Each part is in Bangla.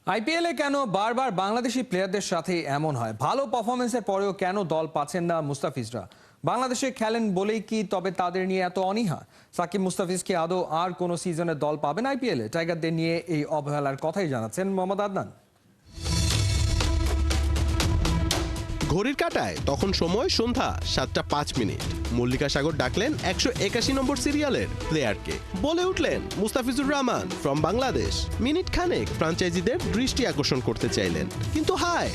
আইপিএলে কেন বারবার বাংলাদেশি প্লেয়ারদের সাথে এমন হয়? ভালো পারফরমেন্সের পরেও কেন দল পাচ্ছেন না মুস্তাফিজরা? বাংলাদেশে খেলেন বলেই কি তবে তাদের নিয়ে এত অনীহা? সাকিব মুস্তাফিজ কি আদৌ আর কোনো সিজনে দল পাবেন আইপিএলে? টাইগারদের নিয়ে এই অবহেলার কথাই জানাচ্ছেন মোহাম্মদ আদনান। ঘড়ির কাঁটায় তখন সময় সন্ধ্যা 7:05। মল্লিকা সাগর ডাকলেন 181 নম্বর সিরিয়ালের প্লেয়ারকে, বলে উঠলেন মুস্তাফিজুর রহমান ফ্রম বাংলাদেশ। মিনিট খানেক ফ্রাঞ্চাইজিদের দৃষ্টি আকর্ষণ করতে চাইলেন, কিন্তু হায়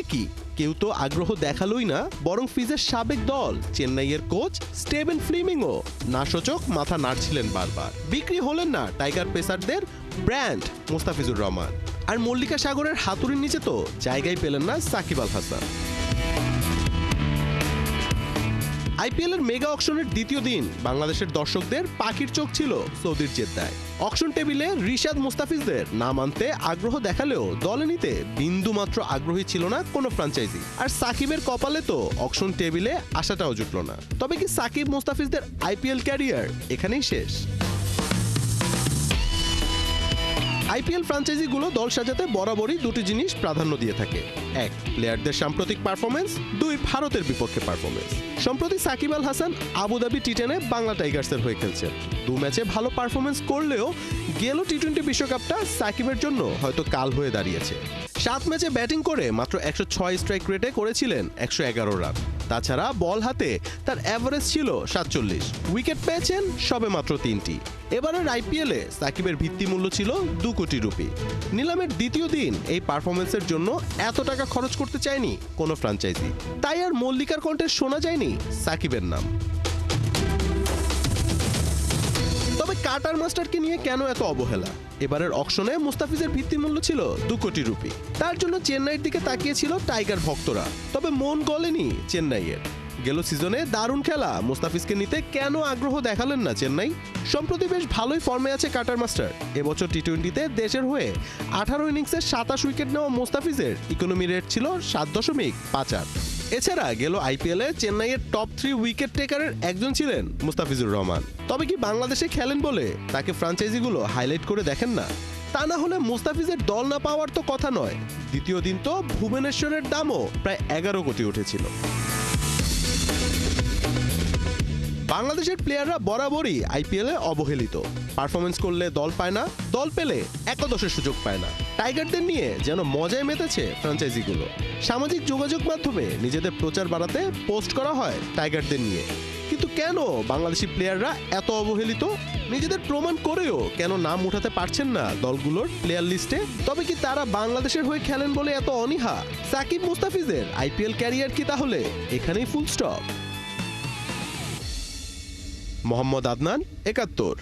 একই কেউ তো আগ্রহ দেখালোই না, বরং ফিজের সাবেক দল চেন্নাইয়ের কোচ স্টেভেন ফ্লেমিংও নাসূচক মাথা নাড়ছিলেন বারবার। বিক্রি হলেন না টাইগার পেসারদের ব্র্যান্ড মুস্তাফিজুর রহমান, আর মল্লিকা সাগরের হাতুড়ির নিচে তো জায়গায় পেলেন না সাকিব আল হাসান। আইপিএল এর মেগা অকশনের দ্বিতীয় দিন বাংলাদেশের দর্শকদের পাখির চোখ ছিল সৌদির জেদ্দায়। অকশন টেবিলে রিশাদ মুস্তাফিজদের নাম আনতে আগ্রহ দেখালেও দলে নিতে বিন্দু মাত্র আগ্রহী ছিল না কোনো ফ্র্যাঞ্চাইজি। আর সাকিবের কপালে তো অকশন টেবিলে আসাটাও জুটল না। তবে কি সাকিব মুস্তাফিজদের আইপিএল ক্যারিয়ার এখানেই শেষ? আইপিএল ফ্র্যাঞ্চাইজিগুলো দল সাজাতে বরাবরই দুটি জিনিস প্রাধান্য দিয়ে থাকে: এক, প্লেয়ারদের সাম্প্রতিক পারফরমেন্স; দুই, ভারতের বিপক্ষে পারফরমেন্স। সম্প্রতি সাকিব আল হাসান আবুধাবি টি10-এ বাংলা টাইগার্সের হয়ে খেলছেন। 2 ম্যাচে ভালো পারফরমেন্স করলেও গেল টি20 বিশ্বকাপটা সাকিবের জন্য হয়তো কাল হয়ে দাঁড়িয়েছে। 7 ম্যাচে ব্যাটিং করে মাত্র 106 স্ট্রাইক রেটে করেছিলেন 111 রান। তাছাড়া বল হাতে তার অ্যাভারেজ ছিল 47, উইকেট পেয়েছেন সবে মাত্র 3টি। এবারের আইপিএলে সাকিবের ভিত্তিমূল্য ছিল 2 কোটি রুপি। নিলামের দ্বিতীয় দিন এই পারফরমেন্সের জন্য এত টাকা খরচ করতে চায়নি কোনো ফ্র্যাঞ্চাইজি, তাই আর মল্লিকার কণ্ঠে শোনা যায়নি সাকিবের নাম। তবে কাটার মাস্টারকে নিয়ে কেন এত অবহেলা? এবারের অকশনে মুস্তাফিজের ভিত্তিমূল্য ছিল 2 কোটি রুপি। তার জন্য চেন্নাইয়ের দিকে তাকিয়েছিল টাইগার ভক্তরা, তবে মন গলেনি চেন্নাইয়ের। গেল সিজনে দারুণ খেলা মুস্তাফিজকে নিতে কেন আগ্রহ দেখালেন না চেন্নাই? সম্প্রতি বেশ ভালোই ফর্মে আছে কাটার মাস্টার। এবছর টি20তে দেশের হয়ে 18 ইনিংসে 27 উইকেট নেওয়া মুস্তাফিজের ইকোনমি রেট ছিল 7.58। এছাড়া গেল আইপিএলে চেন্নাইয়ের টপ 3 উইকেট টেকারের একজন ছিলেন মুস্তাফিজুর রহমান। তবে কি বাংলাদেশে খেলেন বলে তাকে ফ্র্যাঞ্চাইজিগুলো হাইলাইট করে দেখেন না? তা না হলে মুস্তাফিজের দল না পাওয়ার তো কথা নয়। দ্বিতীয় দিন তো ভুবনেশ্বরের দামও প্রায় 11 কোটি উঠেছিল। বাংলাদেশের প্লেয়াররা বরাবরই আইপিএলে অবহেলিত। পারফরমেন্স করলে দল পায় না, দল পেলে একাদশের সুযোগ পায় না। টাইগারদের নিয়ে যেন মজায় মেতেছে ফ্র্যাঞ্চাইজিগুলো। সামাজিক যোগাযোগ মাধ্যমে নিজেদের প্রচার বাড়াতে পোস্ট করা হয় টাইগারদের নিয়ে। কিন্তু কেন বাংলাদেশি প্লেয়াররা এত অবহেলিত? নিজেদের প্রমাণ করেও কেন নাম উঠাতে পারছেন না দলগুলোর প্লেয়ার লিস্টে? তবে কি তারা বাংলাদেশের হয়ে খেলেন বলে এত অনীহা? সাকিব মুস্তাফিজের আইপিএল ক্যারিয়ার কি তাহলে এখানেই ফুল স্টপ? মোহাম্মদ আদনান, 71।